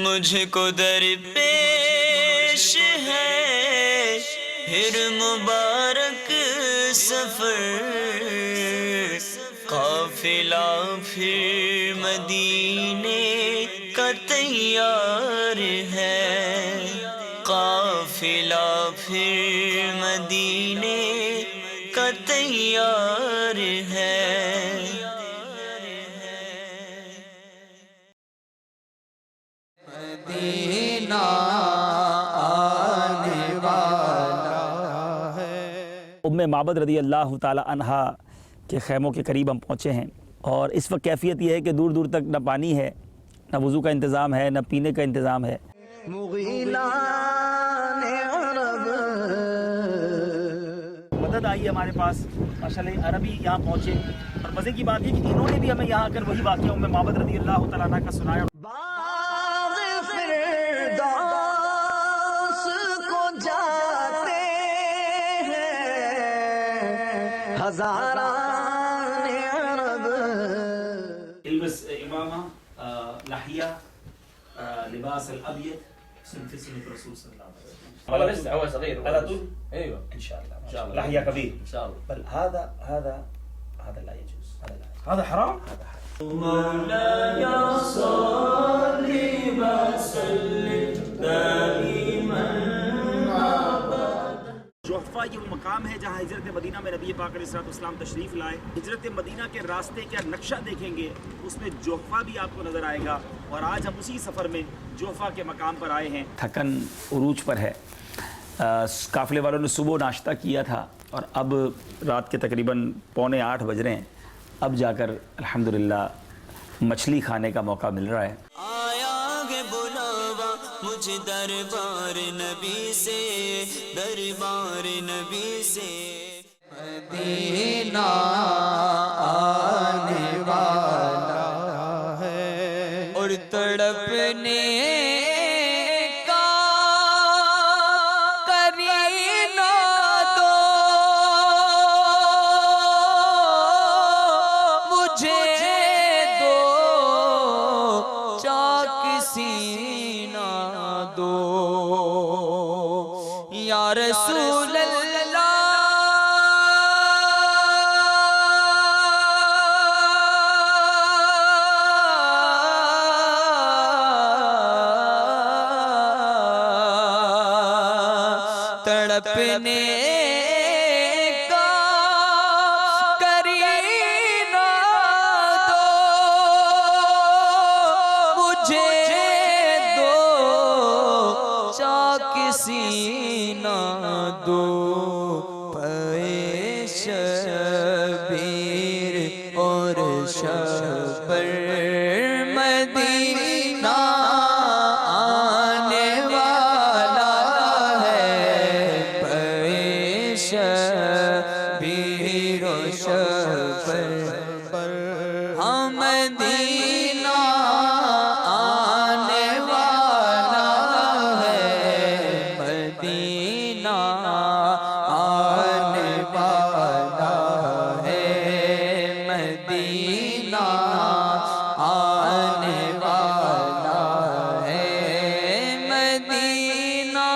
مجھ کو درپیش ہے پھر مبارک سفر، قافلہ پھر مدینے کا تیار ہے، قافلہ پھر مدینے کا تیار ہے۔ مدینہ آنے والا ہے۔ ام معبد رضی اللہ تعالی عنہا کے خیموں کے قریب ہم پہنچے ہیں، اور اس وقت کیفیت یہ ہے کہ دور دور تک نہ پانی ہے، نہ وضو کا انتظام ہے، نہ پینے کا انتظام ہے۔ مغیلان عرب مدد آئی ہے ہمارے پاس ماشاءاللہ، عربی یہاں پہنچے، اور مزے کی بات یہ کہ انہوں نے بھی ہمیں یہاں آ کر وہی واقعہ ام معبد رضی اللہ تعالیٰ عنہ کا سنایا۔ باغ فردوس کو جاتے ہیں ہزاران عرب۔ البس امامہ لحیہ لباس الابيض سنة الرسول صلى الله عليه وسلم. والله لسه هو صغير على طول؟ ايوه ان شاء الله، ان شاء الله لحية كبير ان شاء الله. بل هذا لا يجوز، هذا لا يجوز، هذا حرام. هذا حرام۔ مولاي صل وسلم دائما جحفہ یہ وہ مقام ہے جہاں ہجرت مدینہ میں نبی پاک علیہ الصلوۃ والسلام تشریف لائے۔ ہجرت مدینہ کے راستے کا نقشہ دیکھیں گے، اس میں جحفہ بھی آپ کو نظر آئے گا، اور آج ہم اسی سفر میں جحفہ کے مقام پر آئے ہیں۔ تھکن عروج پر ہے، قافلے والوں نے صبح ناشتہ کیا تھا، اور اب رات کے تقریباً 7:45 بج رہے ہیں، اب جا کر الحمدللہ مچھلی کھانے کا موقع مل رہا ہے۔ آیا ہے بلاوا مجھے دربار نبی سے، دربار نبی سے۔ مدینہ آنے والا ہے، اور تڑپنے کا کرینہ دو مجھے، دو چاک سینہ دو یا رسول تڑپنے کا کرینہ دو مجھے، دو چاک سینہ دو پے شبیر اور شبر مدینہ آنے والا ہے، پے شبیر و شبر ہم مدینہ آنے والا ہے، مدینہ آنے والا ہے، مدینہ آنے والا ہے، مدینہ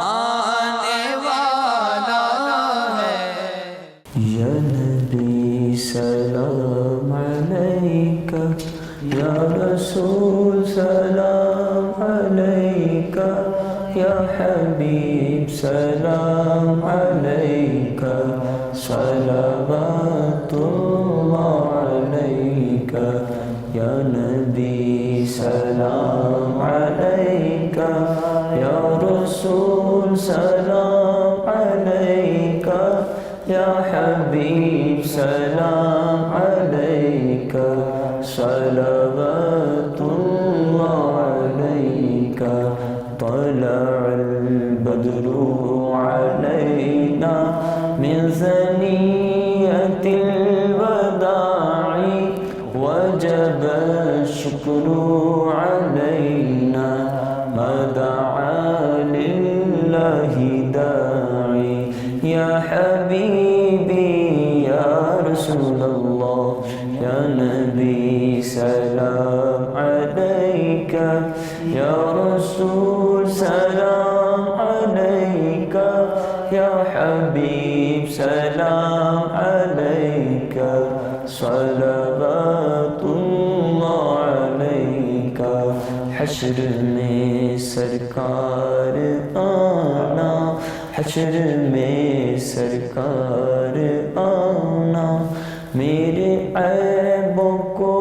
آنے والا ہے۔ یا نبی سلام علیکہ، یا رسول سلام علیکہ، یا حبیب سلام علیکہ، صلوات اللہ علیکہ، یا نبی سلام علیکہ، یا رسول سلام علیکہ، یا حبیب سلام علیکہ، صلوات اللہ علیکہ، طلع البدر علینا من ثنیۃ الوداع، وجب الشکر علینا ما دعا للہ داعی، یا حبیبی یا رسول یا رسول سلام علیکہ، یا حبیب سلام علیکہ، صلوات اللہ علیکہ۔ حشر میں سرکار آنا، حشر میں سرکار آنا، میرے عیبوں کو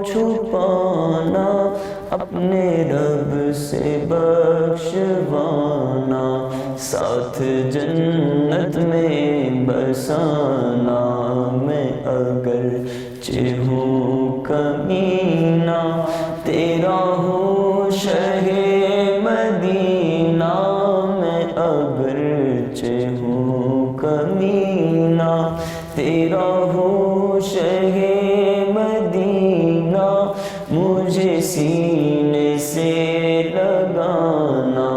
چھپانا، اپنے رب سے بخشوانا، ساتھ جنت میں بسانا۔ میں اگرچہ ہوں کمینہ، تیرا ہوں شہ مدینہ، میں اگرچہ ہوں کمینہ، تیرا ہوں شہ مدینہ، مجھے سینے سے لگانا،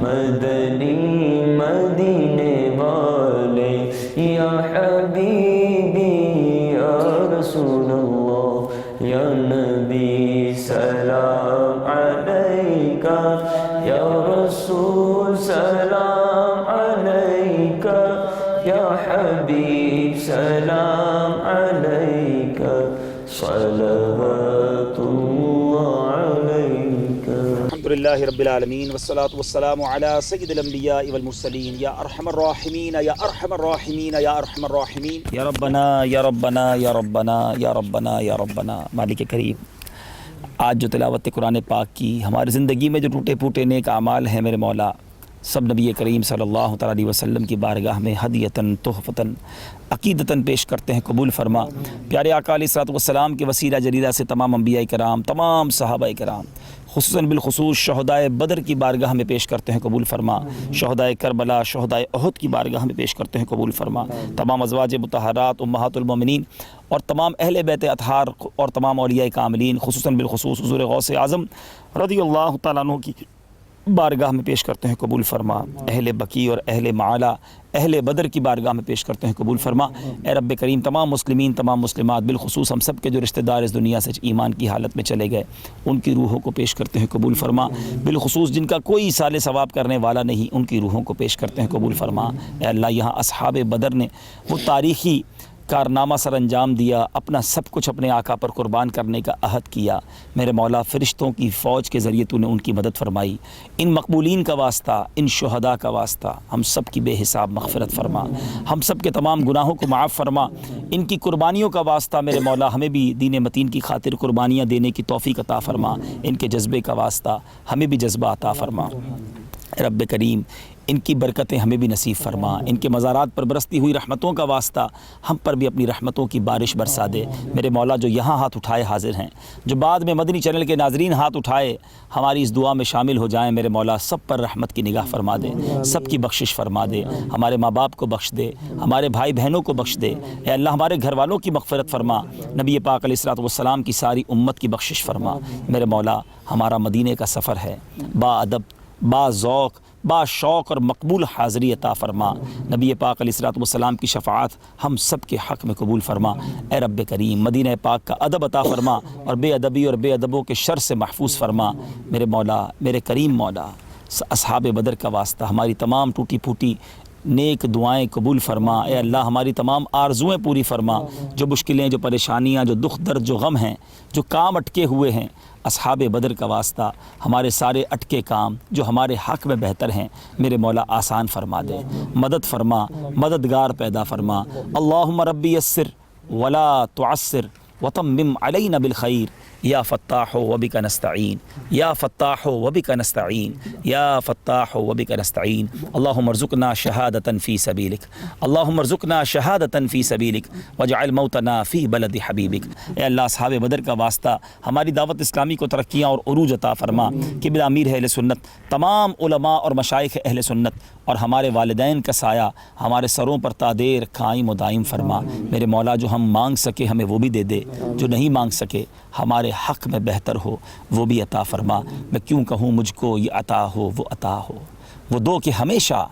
مدنی مدینے والے، یا حبیبی یا رسول اللہ، یا نبی سلام علیکہ، یا رسول سلام علیکہ، یا حبیب سلام علیکہ، صلوات اللہ علیکہ۔ الحمدللہ رب العالمین والصلاة والسلام علی سید الانبیاء والمرسلین، یا ارحم الراحمین یا ارحم الراحمین یا ارحم الراحمین، یا ربنا یا ربنا یا ربنا یا ربنا یا ربنا۔ مالک کریم، آج جو تلاوت قرآن پاک کی ہماری زندگی میں جو ٹوٹے پھوٹے نیک اعمال ہیں میرے مولا، سب نبی کریم صلی اللہ تعالیٰ علیہ وسلم کی بارگاہ میں ہدیتاً تحفتاً عقیدتاً پیش کرتے ہیں، قبول فرما۔ پیارے آقا علیہ الصلوۃ والسلام کے وسیلہ جلیلہ سے تمام انبیاء کرام، تمام صحابہ کرام، خصوصاً بالخصوص شہدائے بدر کی بارگاہ میں پیش کرتے ہیں، قبول فرما۔ شہدائے کربلا، شہدائے احد کی بارگاہ میں پیش کرتے ہیں، قبول فرما۔ تمام ازواج مطہرات، امہات المومنین اور تمام اہل بیت اطہار اور تمام اولیاء کاملین، خصوصاً بالخصوص حضور غوث اعظم رضی اللہ تعالیٰ عنہ کی بارگاہ میں پیش کرتے ہیں، قبول فرما۔ اہل بقیع اور اہل معالی، اہل بدر کی بارگاہ میں پیش کرتے ہیں، قبول فرما۔ اے رب کریم، تمام مسلمین، تمام مسلمات، بالخصوص ہم سب کے جو رشتہ دار اس دنیا سے ایمان کی حالت میں چلے گئے، ان کی روحوں کو پیش کرتے ہیں، قبول فرما۔ بالخصوص جن کا کوئی ایصال ثواب کرنے والا نہیں، ان کی روحوں کو پیش کرتے ہیں، قبول فرما۔ اے اللہ، یہاں اصحاب بدر نے وہ تاریخی کارنامہ سر انجام دیا، اپنا سب کچھ اپنے آقا پر قربان کرنے کا عہد کیا، میرے مولا فرشتوں کی فوج کے ذریعے تو نے ان کی مدد فرمائی۔ ان مقبولین کا واسطہ، ان شہداء کا واسطہ ہم سب کی بے حساب مغفرت فرما، ہم سب کے تمام گناہوں کو معاف فرما۔ ان کی قربانیوں کا واسطہ میرے مولا ہمیں بھی دین متین کی خاطر قربانیاں دینے کی توفیق عطا فرما۔ ان کے جذبے کا واسطہ ہمیں بھی جذبہ عطا فرما۔ رب کریم، ان کی برکتیں ہمیں بھی نصیب فرما۔ ان کے مزارات پر برستی ہوئی رحمتوں کا واسطہ ہم پر بھی اپنی رحمتوں کی بارش برسا دے۔ میرے مولا، جو یہاں ہاتھ اٹھائے حاضر ہیں، جو بعد میں مدنی چینل کے ناظرین ہاتھ اٹھائے ہماری اس دعا میں شامل ہو جائیں، میرے مولا سب پر رحمت کی نگاہ فرما دے، سب کی بخشش فرما دے۔ ہمارے ماں باپ کو بخش دے، ہمارے بھائی بہنوں کو بخش دے، اے اللہ ہمارے گھر والوں کی مغفرت فرما۔ نبی پاک علیہ الصلوۃ والسلام کی ساری امت کی بخشش فرما۔ میرے مولا، ہمارا مدینے کا سفر ہے، با ادب، با ذوق، با شوق اور مقبول حاضری عطا فرما۔ نبی پاک علیہ الصلوۃ والسلام کی شفاعت ہم سب کے حق میں قبول فرما۔ اے رب کریم، مدینہ پاک کا ادب عطا فرما اور بے ادبی اور بے ادبوں کے شر سے محفوظ فرما۔ میرے مولا، میرے کریم مولا، اصحاب بدر کا واسطہ ہماری تمام ٹوٹی پھوٹی نیک دعائیں قبول فرما۔ اے اللہ، ہماری تمام آرزوئیں پوری فرما۔ جو مشکلیں، جو پریشانیاں، جو دکھ درد، جو غم ہیں، جو کام اٹکے ہوئے ہیں، اصحاب بدر کا واسطہ ہمارے سارے اٹکے کام جو ہمارے حق میں بہتر ہیں، میرے مولا آسان فرما دے، مدد فرما، مددگار پیدا فرما۔ اللہم ربی یسر ولا تعسر وتمم علینا بالخیر، یا فتاح وبک نستعین، یا فتاح وبک نستعین، یا فتاح وبک نستعین۔ اللہم ارزقنا شہادۃ فی سبیلک، اللہم ارزقنا شہادۃ فی سبیلک واجعل موتنا فی بلد حبیبک۔ اے اللہ، اصحاب بدر کا واسطہ ہماری دعوت اسلامی کو ترقیاں اور عروج عطا فرما۔ قبلہ امیر اہل سنت، تمام علماء اور مشائخ اہل سنت اور ہمارے والدین کا سایہ ہمارے سروں پر تادیر قائم و دائم فرما۔ میرے مولا، جو ہم مانگ سکے ہمیں وہ بھی دے دے، جو نہیں مانگ سکے ہمارے حق میں بہتر ہو وہ بھی عطا فرما۔ میں کیوں کہوں مجھ کو یہ عطا ہو وہ عطا ہو، وہ دو کہ ہمیشہ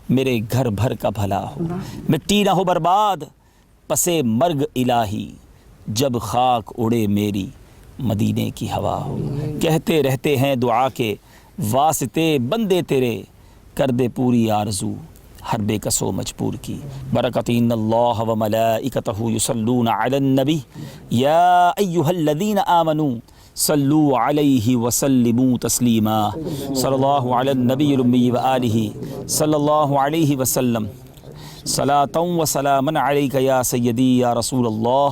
میرے گھر بھر کا بھلا ہو۔ مٹی نہ ہو برباد پسے مرگ الہی، جب خاک اڑے میری مدینے کی ہوا ہو۔ کہتے رہتے ہیں دعا کے واسطے بندے تیرے، کر دے پوری آرزو ہر بے کسو مجبور کی۔ برکت ان اللہ و ملائکتہ یصلون علی النبی یا ایہا الذین آمنوا صلو علیہ وسلموا تسلیما۔ صلی اللہ علی النبی الامی وآلہ صلی اللہ علیہ وسلم۔ صلاۃ و سلاما علیک یا سیدی یا رسول اللہ۔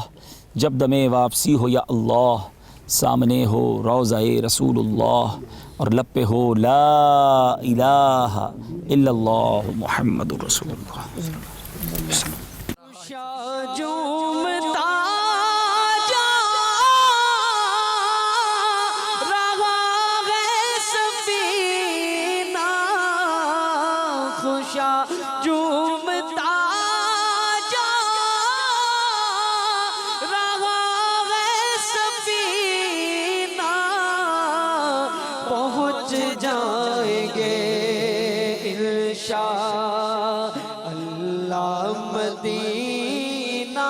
جب دم واپسی ہو یا اللہ، سامنے ہو روضہ رسول اللہ، اور لب پہ ہو لا الہ الا اللہ محمد رسول اللہ۔ جھومتا جا رہا ہے سفینہ، خوشا جھومتا جا رہا ہے سفینہ، پہنچ جائیں گے انشاء اللہ مدینہ،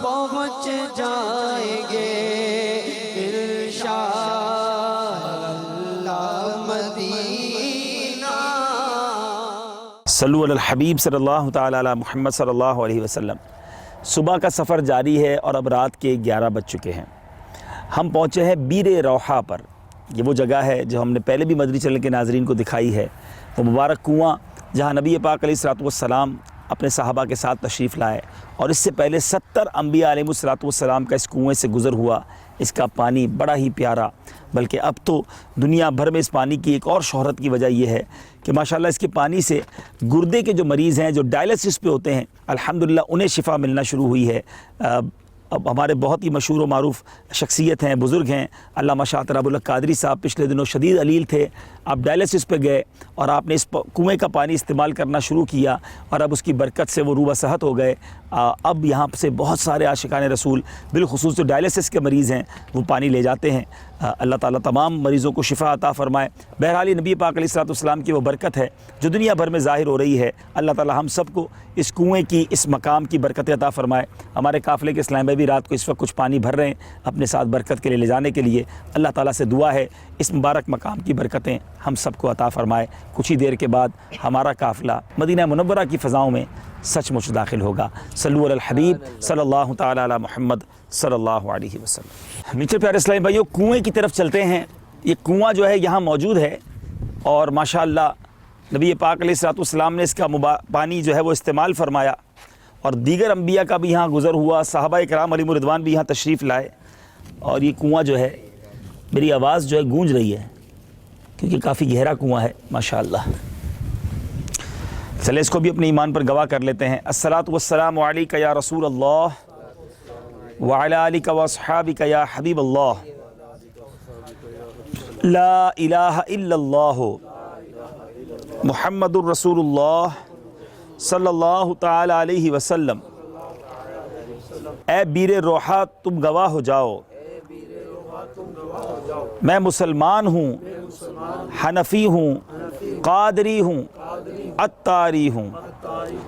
پہنچ جائیں گے انشاء اللہ مدینہ۔ صلو علی الحبیب صلی اللہ تعالی علی محمد صلی اللہ علیہ وسلم۔ صبح کا سفر جاری ہے اور اب رات کے 11 بج چکے ہیں۔ ہم پہنچے ہیں بیر روحا پر۔ یہ وہ جگہ ہے جو ہم نے پہلے بھی مدنی چینل کے ناظرین کو دکھائی ہے، وہ مبارک کنواں جہاں نبی پاک علیہ الصلوۃ والسلام اپنے صحابہ کے ساتھ تشریف لائے، اور اس سے پہلے 70 انبیاء علیہ الصلوۃ والسلام کا اس کنویں سے گزر ہوا۔ اس کا پانی بڑا ہی پیارا، بلکہ اب تو دنیا بھر میں اس پانی کی ایک اور شہرت کی وجہ یہ ہے کہ ماشاءاللہ اس کے پانی سے گردے کے جو مریض ہیں، جو ڈائلسس پہ ہوتے ہیں، الحمدللہ انہیں شفا ملنا شروع ہوئی ہے۔ اب ہمارے بہت ہی مشہور و معروف شخصیت ہیں، بزرگ ہیں، علامہ شاہ تراب اللہ قادری صاحب پچھلے دنوں شدید علیل تھے، آپ ڈائلسس پہ گئے اور آپ نے اس کنویں کا پانی استعمال کرنا شروع کیا، اور اب اس کی برکت سے وہ روبہ صحت ہو گئے۔ اب یہاں سے بہت سارے عاشقان رسول، بالخصوص جو ڈائلسس کے مریض ہیں، وہ پانی لے جاتے ہیں۔ اللہ تعالیٰ تمام مریضوں کو شفا عطا فرمائے۔ بہرحال نبی پاک علیہ الصلوۃ والسلام کی وہ برکت ہے جو دنیا بھر میں ظاہر ہو رہی ہے۔ اللہ تعالیٰ ہم سب کو اس کنویں کی، اس مقام کی برکت عطا فرمائے۔ ہمارے قافلے کے اسلام بھائی بھی رات کو اس وقت کچھ پانی بھر رہے ہیں اپنے ساتھ برکت کے لیے لے جانے کے لیے۔ اللہ تعالیٰ سے دعا ہے اس مبارک مقام کی برکتیں ہم سب کو عطا فرمائے۔ کچھ ہی دیر کے بعد ہمارا قافلہ مدینہ منورہ کی فضاؤں میں سچ مچ داخل ہوگا۔ صلو علی الحبیب صلی اللہ تعالی علی محمد صلی اللہ علیہ وسلم۔ نیچے پیارے اسلامی بھائیو، کنویں کی طرف چلتے ہیں۔ یہ کنواں جو ہے یہاں موجود ہے، اور ماشاءاللہ نبی پاک علیہ الصلوۃ والسلام نے اس کا پانی جو ہے وہ استعمال فرمایا، اور دیگر انبیاء کا بھی یہاں گزر ہوا، صحابہ کرام علیہم رضوان بھی یہاں تشریف لائے۔ اور یہ کنواں جو ہے، میری آواز جو ہے گونج رہی ہے کیونکہ کافی گہرا کنواں ہے ماشاءاللہ۔ چلے اس کو بھی اپنے ایمان پر گواہ کر لیتے ہیں۔ الصلاۃ والسلام علیک یا رسول اللہ وعلی آلک واصحابک یا حبیب اللہ، لا الہ الا اللہ محمد الرسول اللہ صلی اللہ تعالی علیہ وسلم۔ اے بیر روحا تم گواہ ہو جاؤ، میں مسلمان ہوں، حنفی ہوں، قادری ہوں، عطاری ہوں۔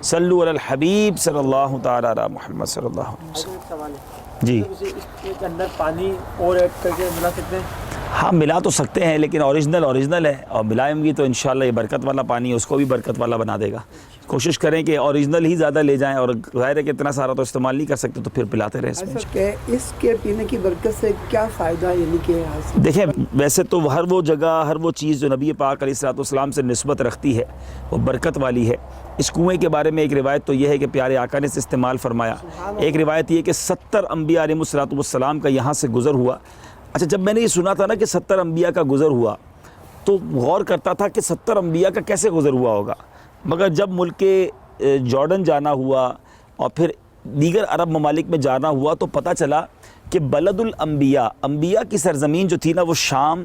صلو علی الحبیب صلی اللہ تعالی علی محمد صلی اللہ علیہ وسلم۔ جی اس کے اندر پانی اور ایڈ کر کے ملا سکتے ہیں؟ ہاں ملا تو سکتے ہیں، لیکن اوریجنل ہے، اور ملائیں گی تو انشاءاللہ یہ برکت والا پانی اس کو بھی برکت والا بنا دے گا۔ کوشش کریں کہ اوریجنل ہی زیادہ لے جائیں، اور ظاہر ہے کہ اتنا سارا تو استعمال نہیں کر سکتے، تو پھر پلاتے رہیں اس میں۔ کہ اس کے پینے کی برکت سے کیا فائدہ ہے، یعنی کہ دیکھیں ویسے تو ہر وہ جگہ، ہر وہ چیز جو نبی پاک علیہ الصلوۃ والسلام سے نسبت رکھتی ہے وہ برکت والی ہے۔ اس کنویں کے بارے میں ایک روایت تو یہ ہے کہ پیارے آقا نے اسے استعمال فرمایا۔ ایک روایت یہ ہے کہ 70 انبیاء علیہ الصلوۃ والسلام کا یہاں سے گزر ہوا۔ اچھا، جب میں نے یہ سنا تھا نا کہ 70 انبیاء کا گزر ہوا، تو غور کرتا تھا کہ 70 انبیاء کا کیسے گزر ہوا ہوگا، مگر جب ملک جارڈن جانا ہوا اور پھر دیگر عرب ممالک میں جانا ہوا تو پتہ چلا کہ بلد الانبیاء، انبیاء کی سرزمین جو تھی نا وہ شام،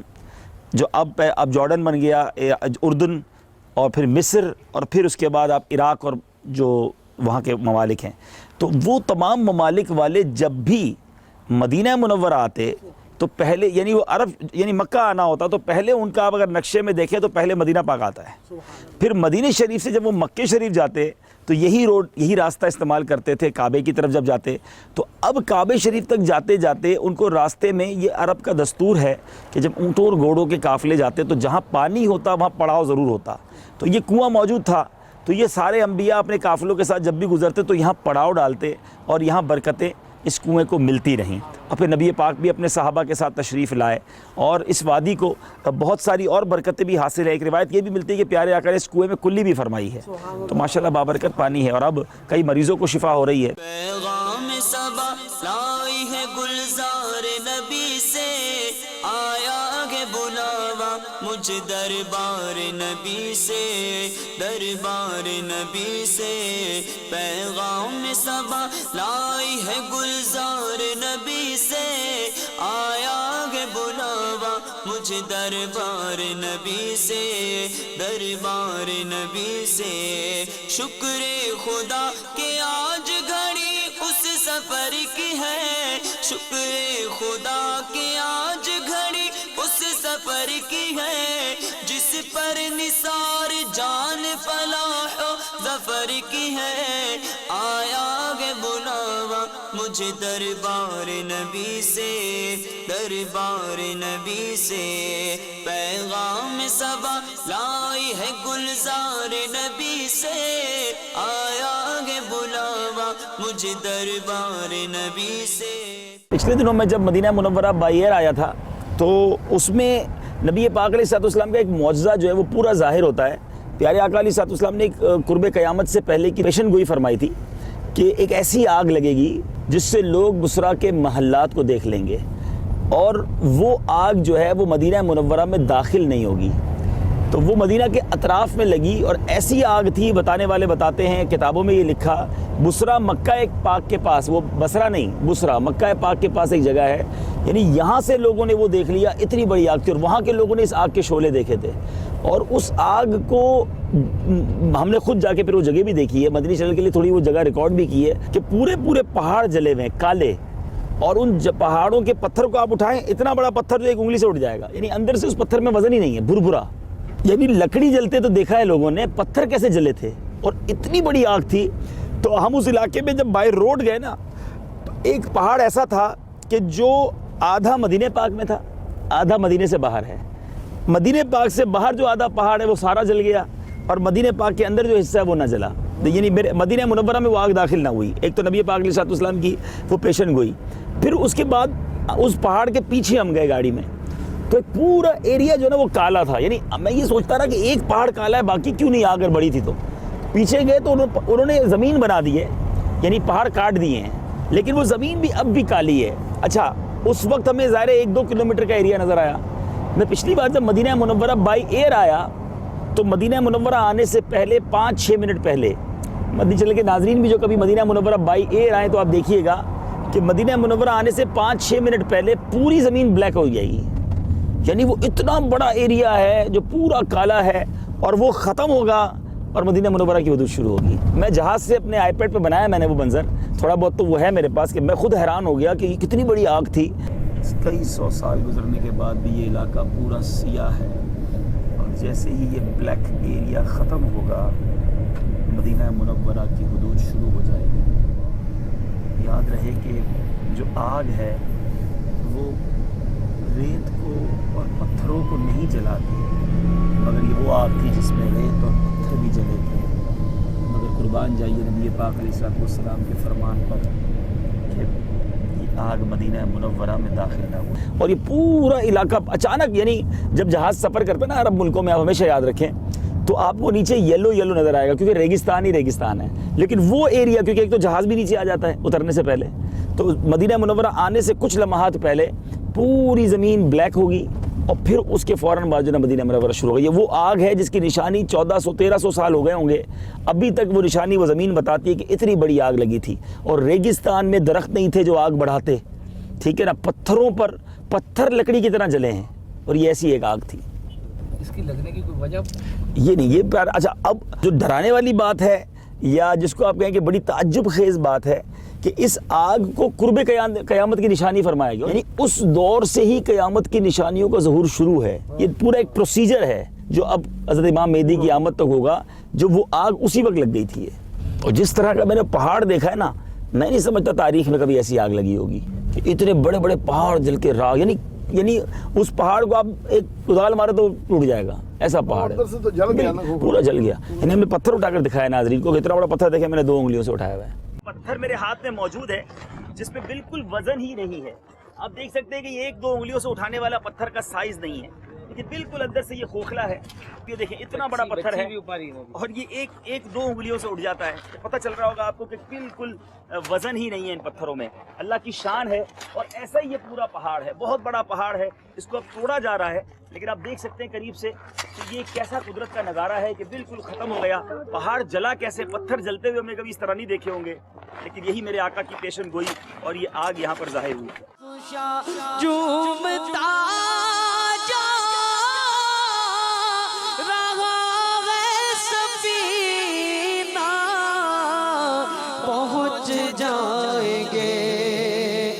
جو اب جارڈن بن گیا، اردن، اور پھر مصر، اور پھر اس کے بعد آپ عراق اور جو وہاں کے ممالک ہیں، تو وہ تمام ممالک والے جب بھی مدینہ منورہ آتے تو پہلے، یعنی وہ عرب یعنی مکہ آنا ہوتا تو پہلے ان کا آپ اگر نقشے میں دیکھیں تو پہلے مدینہ پاک آتا ہے، پھر مدینہ شریف سے جب وہ مکہ شریف جاتے تو یہی روڈ یہی راستہ استعمال کرتے تھے کعبے کی طرف جب جاتے. تو اب کعبے شریف تک جاتے جاتے ان کو راستے میں یہ عرب کا دستور ہے کہ جب اونٹوں اور گھوڑوں کے قافلے جاتے تو جہاں پانی ہوتا وہاں پڑاؤ ضرور ہوتا. تو یہ کنواں موجود تھا, تو یہ سارے انبیاء اپنے قافلوں کے ساتھ جب بھی گزرتے تو یہاں پڑاؤ ڈالتے اور یہاں برکتیں اس کنویں کو ملتی رہیں. اور پھر نبی پاک بھی اپنے صحابہ کے ساتھ تشریف لائے اور اس وادی کو بہت ساری اور برکتیں بھی حاصل ہے. ایک روایت یہ بھی ملتی ہے کہ پیارے آقا نے اس کنویں میں کلی بھی فرمائی ہے. تو ماشاءاللہ بابرکت پانی ہے اور اب کئی مریضوں کو شفا ہو رہی ہے. پیغام صبا لائی ہے گلزار نبی سے, آیا ہے بلاوا مجھ دربار نبی سے, دربار نبی سے. پیغام صبا لائی ہے گلزار نبی سے, آیا ہے بلاوا مجھ دربار نبی سے, دربار نبی سے. شکر خدا کہ آج گھڑی اس سفر کی ہے, شکر خدا کہ آج گھڑی اس سفر کی ہے, جس پر نثار جان فلاح و ظفر کی ہے. آیا ہے بلاوا مجھ دربار نبی سے, دربار نبی سے. پیغام صبا لائی ہے گلزار نبی سے, آیا ہے بلاوا مجھ دربار نبی سے. پچھلے دنوں میں جب مدینہ منورہ بائی ایئر آیا تھا تو اس میں نبی پاک علیہ الصلوۃ والسلام کا ایک معجزہ جو ہے وہ پورا ظاہر ہوتا ہے. پیارے آقا علیہ الصلوۃ والسلام نے ایک قرب قیامت سے پہلے کی پیشن گوئی فرمائی تھی کہ ایک ایسی آگ لگے گی جس سے لوگ بصریٰ کے محلات کو دیکھ لیں گے, اور وہ آگ جو ہے وہ مدینہ منورہ میں داخل نہیں ہوگی. تو وہ مدینہ کے اطراف میں لگی اور ایسی آگ تھی, بتانے والے بتاتے ہیں کتابوں میں یہ لکھا, بصریٰ مکہ ایک پاک کے پاس, وہ بصرہ نہیں بصریٰ مکہ پاک کے پاس ایک جگہ ہے, یعنی یہاں سے لوگوں نے وہ دیکھ لیا, اتنی بڑی آگ تھی, اور وہاں کے لوگوں نے اس آگ کے شعلے دیکھے تھے. اور اس آگ کو ہم نے خود جا کے پھر وہ جگہ بھی دیکھی ہے, مدنی چینل کے لیے تھوڑی وہ جگہ ریکارڈ بھی کی ہے کہ پورے پہاڑ جلے ہوئے ہیں کالے, اور ان پہاڑوں کے پتھر کو آپ اٹھائیں, اتنا بڑا پتھر جو ایک انگلی سے اٹھ جائے گا, یعنی اندر سے اس پتھر میں وزن ہی نہیں ہے, بھربھرا. یعنی لکڑی جلتے تو دیکھا ہے لوگوں نے, پتھر کیسے جلے تھے, اور اتنی بڑی آگ تھی. تو ہم اس علاقے میں جب بائی روڈ گئے نا, تو ایک پہاڑ ایسا تھا کہ جو آدھا مدینہ پاک میں تھا, آدھا مدینے سے باہر ہے. مدینہ پاک سے باہر جو آدھا پہاڑ ہے وہ سارا جل گیا, اور مدینہ پاک کے اندر جو حصہ ہے وہ نہ جلا. یعنی مدینہ منورہ میں وہ آگ داخل نہ ہوئی. ایک تو نبی پاک علیہ الصلوۃ والسلام کی وہ پیشن گوئی. پھر اس کے بعد اس پہاڑ کے پیچھے ہم گئے گاڑی میں, تو ایک پورا ایریا جو ہے نا وہ کالا تھا. یعنی میں یہ سوچتا رہا کہ ایک پہاڑ کالا ہے, باقی کیوں نہیں آگ بڑی تھی. تو پیچھے گئے تو انہوں نے زمین بنا دی ہے, یعنی پہاڑ کاٹ دیے ہیں, لیکن وہ زمین بھی اب بھی کالی ہے. اچھا, اس وقت ہمیں ظاہر 1-2 کلومیٹر کا ایریا نظر آیا. میں پچھلی بار جب مدینہ منورہ بائی ایئر آیا تو مدینہ منورہ آنے سے پہلے 5-6 منٹ پہلے, مدینہ چلے کے ناظرین بھی جو کبھی مدینہ منورہ بائی ایئر آئیں تو آپ دیکھیے گا کہ مدینہ منورہ آنے سے 5-6 منٹ پہلے پوری زمین بلیک ہو جائے گی. یعنی وہ اتنا بڑا ایریا ہے جو پورا کالا ہے, اور وہ ختم ہوگا اور مدینہ منورہ کی حدود شروع ہوگی. میں جہاز سے اپنے آئی پیڈ پہ بنایا میں نے وہ منظر, تھوڑا بہت تو وہ ہے میرے پاس, کہ میں خود حیران ہو گیا کہ یہ کتنی بڑی آگ تھی. کئی 100 سال گزرنے کے بعد بھی یہ علاقہ پورا سیاہ ہے, اور جیسے ہی یہ بلیک ایریا ختم ہوگا مدینہ منورہ کی حدود شروع ہو جائے گی. یاد رہے کہ جو آگ ہے وہ ریت کو اور پتھروں کو نہیں جلاتی, مگر یہ وہ آگ تھی جس میں ریت اور پتھر بھی جلے تھے. مگر قربان جائیے نبی پاک علیہ الصلوۃ والسلام کے فرمان پر کہ یہ آگ مدینہ منورہ میں داخل نہ ہو. اور یہ پورا علاقہ اچانک, یعنی جب جہاز سفر کرتا ہے نا عرب ملکوں میں, آپ ہمیشہ یاد رکھیں, تو آپ کو نیچے یلو نظر آئے گا, کیونکہ ریگستان ہی ریگستان ہے. لیکن وہ ایریا, کیونکہ ایک تو جہاز بھی نیچے آ جاتا ہے اترنے سے پہلے, تو مدینہ منورہ آنے سے کچھ لمحات پہلے پوری زمین بلیک ہوگی, اور پھر اس کے فوراً بعد جو نا مدینہ منورہ شروع ہوگا. یہ وہ آگ ہے جس کی نشانی 1400-1300 سال ہو گئے ہوں گے, ابھی تک وہ نشانی وہ زمین بتاتی ہے کہ اتنی بڑی آگ لگی تھی. اور ریگستان میں درخت نہیں تھے جو آگ بڑھاتے, ٹھیک ہے نا, پتھروں پر پتھر لکڑی کی طرح جلے ہیں, اور یہ ایسی ایک آگ تھی. اس کی لگنے کی کوئی وجہ یہ نہیں, یہ پیار. اچھا, اب جو ڈرانے والی بات ہے, یا جس کو آپ کہیں کہ بڑی تعجب خیز بات ہے, کہ اس آگ کو قرب قیامت کی نشانی فرمایا گیا. یعنی اس دور سے ہی قیامت کی نشانیوں کا ظہور شروع ہے. یہ پورا ایک پروسیجر ہے جو اب حضرت امام مہدی کی آمد تک ہوگا, جو وہ آگ اسی وقت لگ گئی تھی. اور جس طرح کا میں نے پہاڑ دیکھا ہے نا، میں نہیں سمجھتا تاریخ میں کبھی ایسی آگ لگی ہوگی کہ اتنے بڑے بڑے پہاڑ جل کے راگ، یعنی اس پہاڑ کو آپ ایک کدال مارے تو ٹوٹ جائے گا، ایسا پہاڑ ہے، پورا جل گیا۔ یعنی ہم نے پتھر اٹھا کر دکھایا ناظرین کو کہ اتنا بڑا پتھر دیکھے میں نے 2 انگلیوں سے اٹھایا ہوا ہے۔ پتھر میرے ہاتھ میں موجود ہے جس پہ بالکل وزن ہی نہیں ہے، آپ دیکھ سکتے ہیں کہ یہ 1-2 انگلیوں سے اٹھانے والا پتھر کا سائز نہیں ہے، لیکن بالکل اندر سے یہ کھوکھلا ہے۔ یہ دیکھیں اتنا بڑا پتھر ہے اور یہ 1-2 انگلیوں سے اٹھ جاتا ہے، پتہ چل رہا ہوگا آپ کو کہ بالکل وزن ہی نہیں ہے ان پتھروں میں۔ اللہ کی شان ہے، اور ایسا ہی یہ پورا پہاڑ ہے، بہت بڑا پہاڑ ہے، اس کو اب توڑا جا رہا ہے، لیکن آپ دیکھ سکتے ہیں قریب سے کہ یہ کیسا قدرت کا نظارہ ہے کہ بالکل ختم ہو گیا۔ پہاڑ جلا کیسے، پتھر جلتے ہوئے ہم نے کبھی اس طرح نہیں دیکھے ہوں گے، لیکن یہی میرے آقا کی پیشن گوئی اور یہ آگ یہاں پر ظاہر ہوئی۔ جھومتا جا رہا ہے سفینہ، پہنچ جائیں گے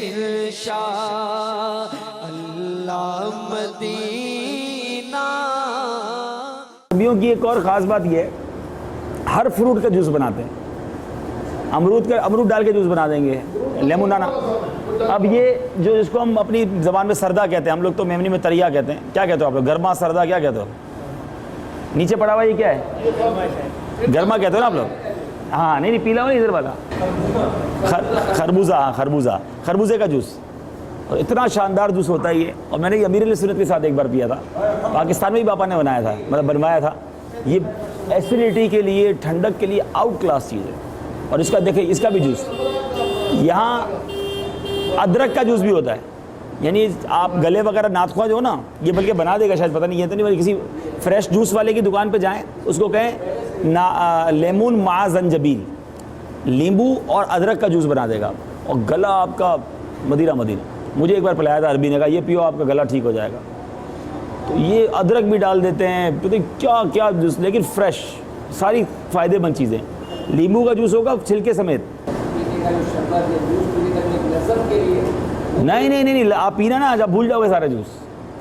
انشاء اللہ مدینہ۔ عربیوں کی ایک اور خاص بات یہ ہے، ہر فروٹ کا جوس بناتے ہیں۔ امرود ڈال کے جوس بنا دیں گے، لیمون نانا۔ اب یہ جو اس کو ہم اپنی زبان میں سردہ کہتے ہیں، ہم لوگ تو میمنی میں تریا کہتے ہیں، کیا کہتے ہو آپ لوگ؟ گرما، سردہ کیا کہتے ہو؟ نیچے پڑا ہوا یہ کیا ہے؟ گرما کہتے ہو نا آپ لوگ؟ ہاں نہیں پیلا ہو نہیں ادھر والا، خربوزہ، ہاں خربوزہ، خربوزے کا جوس، اور اتنا شاندار جوس ہوتا ہے یہ۔ اور میں نے یہ امیر علیہ سنت کے ساتھ ایک بار پیا تھا، پاکستان میں بھی پاپا نے بنایا تھا، مطلب بنوایا تھا۔ یہ ایسیڈیٹی کے لیے، ٹھنڈک کے لیے آؤٹ کلاس چیز ہے۔ اور اس کا دیکھیں، اس کا بھی جوس، یہاں ادرک کا جوس بھی ہوتا ہے، یعنی آپ گلے وغیرہ ناتخواں جو ہو نا، یہ بلکہ بنا دے گا شاید، پتہ نہیں، یہ تو نہیں، کسی فریش جوس والے کی دکان پہ جائیں، اس کو کہیں لیمون مع زنجبیل، لیمبو اور ادرک کا جوس بنا دے گا، اور گلا آپ کا مدینہ۔ مجھے ایک بار پلایا تھا عربی نے، کہا یہ پیو آپ کا گلا ٹھیک ہو جائے گا۔ تو یہ ادرک بھی ڈال دیتے ہیں، پتہ کیا کیا جوس، لیکن فریش، ساری فائدے مند چیزیں۔ لیمبو کا جوس ہوگا چھلکے سمیت، نہیں آپ پینا نا، جب بھول جاؤ گے سارا جوس۔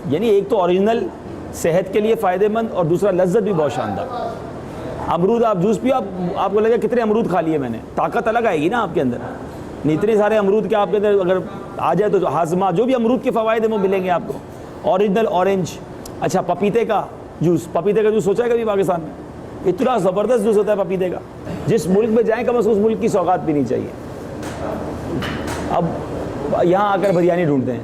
یعنی ایک تو اوریجنل صحت کے لیے فائدے مند، اور دوسرا لذت بھی بہت شاندار۔ امرود آپ جوس پیو، آپ کو لگے کتنے امرود کھا لیے میں نے، طاقت الگ آئے گی نا آپ کے اندر۔ اتنے سارے امرود کے آپ کے اندر اگر آ جائے تو ہاضمہ، جو بھی امرود کے فوائد ہیں وہ ملیں گے آپ کو۔ اوریجنل اورنج، اچھا پپیتے کا جوس، پپیتے کا جوس سوچا ہے کبھی پاکستان میں؟ اتنا زبردست جوس ہوتا ہے پپیتے کا، جس ملک میں جائیں کم از کم اس ملک کی سوغات پینی چاہیے۔ اب یہاں آ کر بریانی ڈھونڈتے ہیں،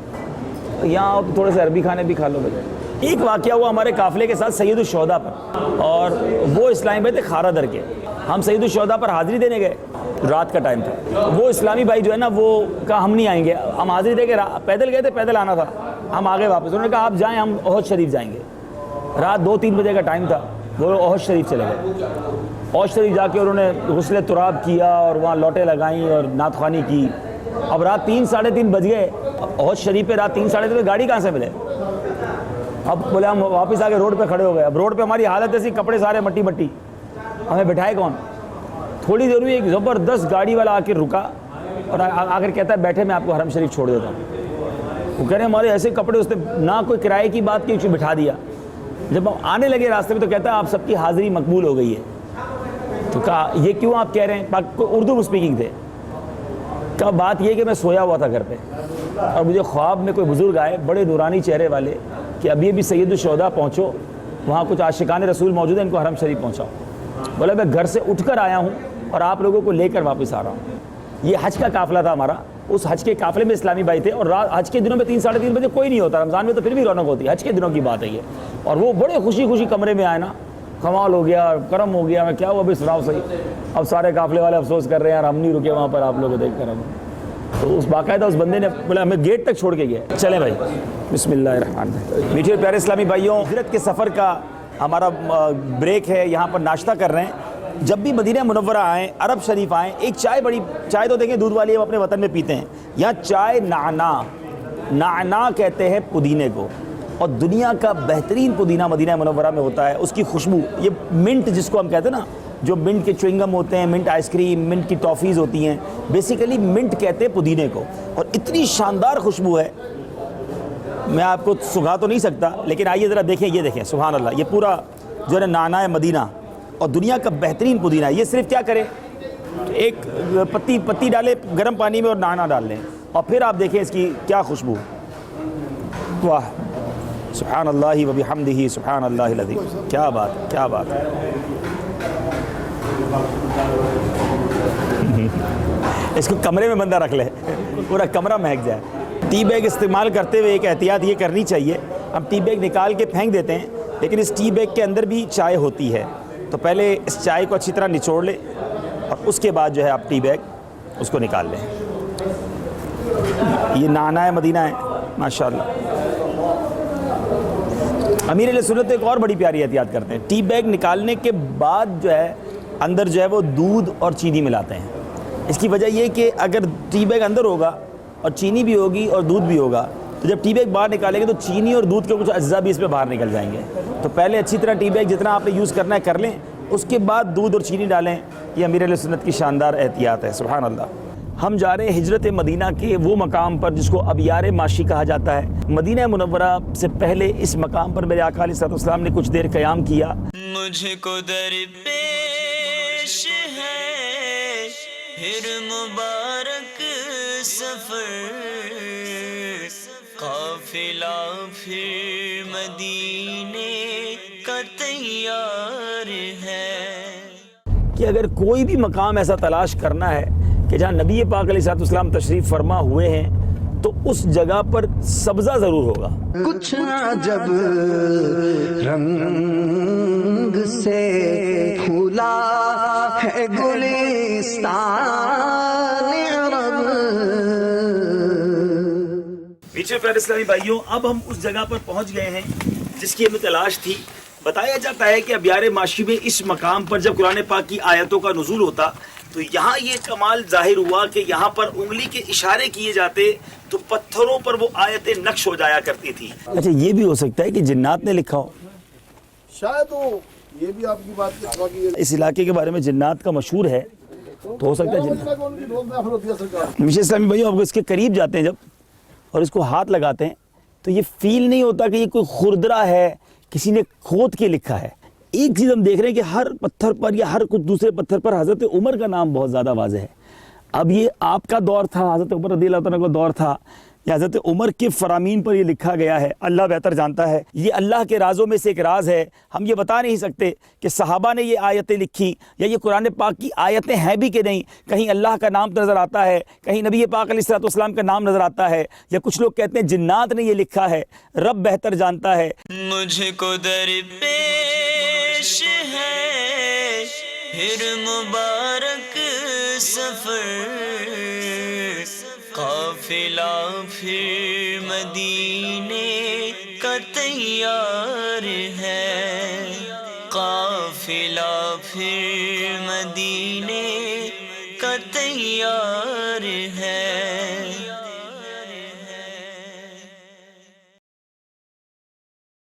یہاں آؤ تو تھوڑے سے عربی کھانے بھی کھا لو بجائے۔ ایک واقعہ ہوا ہمارے قافلے کے ساتھ سید الشہداء پر، اور وہ اسلامی بھائی تھے کھارا در کے۔ ہم سید الشہداء پر حاضری دینے گئے، رات کا ٹائم تھا۔ وہ اسلامی بھائی جو ہے نا، وہ کہا ہم نہیں آئیں گے، ہم حاضری دے کے پیدل گئے تھے، پیدل آنا تھا، ہم آگے واپس۔ انہوں نے کہا آپ جائیں، ہم احد شریف جائیں گے۔ رات 2-3 بجے کا ٹائم تھا، وہ احد شریف چلے گئے۔ احد شریف جا کے انہوں نے غسل تراب کیا، اور وہاں لوٹیں لگائیں اور نعت خوانی کی۔ اب رات 3-3:30 بج گئے، احد شریف پہ رات 3-3:30 بجے گاڑی کہاں سے ملے؟ اب بولے ہم واپس آ کے روڈ پہ کھڑے ہو گئے۔ اب روڈ پہ ہماری حالت ایسی، کپڑے سارے مٹی مٹی، ہمیں بٹھائے کون؟ تھوڑی دیر ہوئی، ایک زبردست گاڑی والا آ کے رکا اور آ کر کہتا ہے بیٹھے، میں آپ کو حرم شریف چھوڑ دیتا ہوں۔ وہ کہہ رہے ہیں ہمارے ایسے کپڑے، اس نے نہ کوئی کرائے کی بات کی، بٹھا دیا۔ جب ہم آنے لگے راستے میں تو کہتا ہے آپ سب کی حاضری مقبول ہو گئی ہے۔ تو کہا یہ کیوں آپ کہہ رہے ہیں؟ اردو اسپیکنگ تھے۔ کہا بات یہ کہ میں سویا ہوا تھا گھر پہ، اور مجھے خواب میں کوئی بزرگ آئے، بڑے نورانی چہرے والے، کہ ابھی ابھی سید الشہداء پہنچو، وہاں کچھ عاشقان رسول موجود ہیں، ان کو حرم شریف پہنچاؤ۔ بولا میں گھر سے اٹھ کر آیا ہوں اور آپ لوگوں کو لے کر واپس آ رہا ہوں۔ یہ حج کا قافلہ تھا ہمارا، اس حج کے قافلے میں اسلامی بھائی تھے، اور حج کے دنوں میں 3-3:30 بجے کوئی نہیں ہوتا، رمضان میں تو پھر بھی رونق ہوتی ہے، حج کے دنوں کی بات ہے یہ۔ اور وہ بڑے خوشی خوشی کمرے میں آئے نا، کمال ہو گیا، کرم ہو گیا، میں کیا ہوا ابھی سناؤ صحیح۔ اب سارے قافلے والے افسوس کر رہے ہیں، ہم نہیں رکے وہاں پر آپ لوگوں کو دیکھ کر۔ ہم تو اس باقاعدہ اس بندے نے بولا ہمیں گیٹ تک چھوڑ کے گیا۔ چلیں بھائی، بسم اللہ الرحمن الرحیم۔ میٹھے پیارے اسلامی بھائیوں، ہجرت کے سفر کا ہمارا بریک ہے، یہاں پر ناشتہ کر رہے ہیں۔ جب بھی مدینہ منورہ آئیں، عرب شریف آئیں، ایک چائے، بڑی چائے تو دیکھیں دودھ والی ہم اپنے وطن میں پیتے ہیں، یہاں چائے نعنا کہتے ہیں پودینے کو، اور دنیا کا بہترین پودینہ مدینہ منورہ میں ہوتا ہے۔ اس کی خوشبو، یہ منٹ جس کو ہم کہتے ہیں نا، جو منٹ کے چوئنگم ہوتے ہیں، منٹ آئس کریم، منٹ کی ٹافیز ہوتی ہیں، بیسیکلی منٹ کہتے ہیں پودینے کو، اور اتنی شاندار خوشبو ہے، میں آپ کو سکھا تو نہیں سکتا، لیکن آئیے ذرا دیکھیں، یہ دیکھیں سبحان اللہ، یہ پورا جو ہے نعنا مدینہ اور دنیا کا بہترین پودینہ ہے۔ یہ صرف کیا کرے، تو ایک پتی ڈالیں گرم پانی میں اور نانا ڈال لیں اور پھر آپ دیکھیں اس کی کیا خوشبو. واہ سبحان اللہ و بحمدہ سبحان اللہ العظیم. کیا بات کیا بات ہے. اس کو کمرے میں بندہ رکھ لے پورا کمرہ مہک جائے. ٹی بیگ استعمال کرتے ہوئے ایک احتیاط یہ کرنی چاہیے. ہم ٹی بیگ نکال کے پھینک دیتے ہیں لیکن اس ٹی بیگ کے اندر بھی چائے ہوتی ہے, تو پہلے اس چائے کو اچھی طرح نچوڑ لیں اور اس کے بعد جو ہے آپ ٹی بیگ اس کو نکال لیں. یہ نانا ہے مدینہ ہے ماشاءاللہ. امیر علیہ سنت ایک اور بڑی پیاری احتیاط کرتے ہیں. ٹی بیگ نکالنے کے بعد جو ہے اندر جو ہے وہ دودھ اور چینی ملاتے ہیں. اس کی وجہ یہ کہ اگر ٹی بیگ اندر ہوگا اور چینی بھی ہوگی اور دودھ بھی ہوگا تو جب ٹی بیگ باہر نکالیں گے تو چینی اور دودھ کے کچھ اجزاء بھی اس میں باہر نکل جائیں گے. تو پہلے اچھی طرح ٹی بیگ جتنا آپ نے یوز کرنا ہے کر لیں, اس کے بعد دودھ اور چینی ڈالیں. یہ امیر علیہ سنت کی شاندار احتیاط ہے. سبحان اللہ. ہم جا رہے ہیں ہجرت مدینہ کے وہ مقام پر جس کو ابیار ماشی کہا جاتا ہے. مدینہ منورہ سے پہلے اس مقام پر میرے آقا علیہ السلام نے کچھ دیر قیام کیا. مجھ کو درپیش ہے پھر مبارک سفر, قافلہ پھر مدینے کا تیار ہے. کہ اگر کوئی بھی مقام ایسا تلاش کرنا ہے کہ جہاں نبی پاک علیہ السلام تشریف فرما ہوئے ہیں تو اس جگہ پر سبزہ ضرور ہوگا. کچھ عجب رنگ سے پھولا ہے گلستان عرب. پیچھے پیارے اسلامی بھائیوں, اب ہم اس جگہ پر پہنچ گئے ہیں جس کی ہمیں تلاش تھی. بتایا جاتا ہے کہ ابیار ماشی میں اس مقام پر جب قرآن پاک کی آیتوں کا نزول ہوتا تو یہاں یہ کمال ظاہر ہوا کہ یہاں پر انگلی کے اشارے کیے جاتے تو پتھروں پر وہ آیتیں نقش ہو جایا کرتی تھی. اچھا یہ بھی ہو سکتا ہے کہ جنات نے لکھا ہو, شاید ہو, یہ بھی آپ کی بات کی. اس علاقے کے بارے میں جنات کا مشہور ہے تو ہو سکتا ہے جنات. میشے اسلامی بھائیوں, آپ کو اس کے قریب جاتے ہیں جب اور اس کو ہاتھ لگاتے ہیں تو یہ فیل نہیں ہوتا کہ یہ کوئی خردرہ ہے کسی نے کھود کے لکھا ہے. ایک چیز ہم دیکھ رہے ہیں کہ ہر پتھر پر یا ہر کچھ دوسرے پتھر پر حضرت عمر کا نام بہت زیادہ واضح ہے. اب یہ آپ کا دور تھا, حضرت عمر رضی اللہ عنہ کا دور تھا, یا حضرت عمر کے فرامین پر یہ لکھا گیا ہے, اللہ بہتر جانتا ہے. یہ اللہ کے رازوں میں سے ایک راز ہے. ہم یہ بتا نہیں سکتے کہ صحابہ نے یہ آیتیں لکھی یا یہ قرآن پاک کی آیتیں ہیں بھی کہ نہیں. کہیں اللہ کا نام نظر آتا ہے, کہیں نبی پاک علیہ السلام کا نام نظر آتا ہے, یا کچھ لوگ کہتے ہیں جنات نے یہ لکھا ہے. رب بہتر جانتا ہے. مجھ کو درپیش ہے پھر مبارک سفر, قافلہ پھر مدینے کا تیار ہے. قافلہ پھر مدینے کا تیار ہے.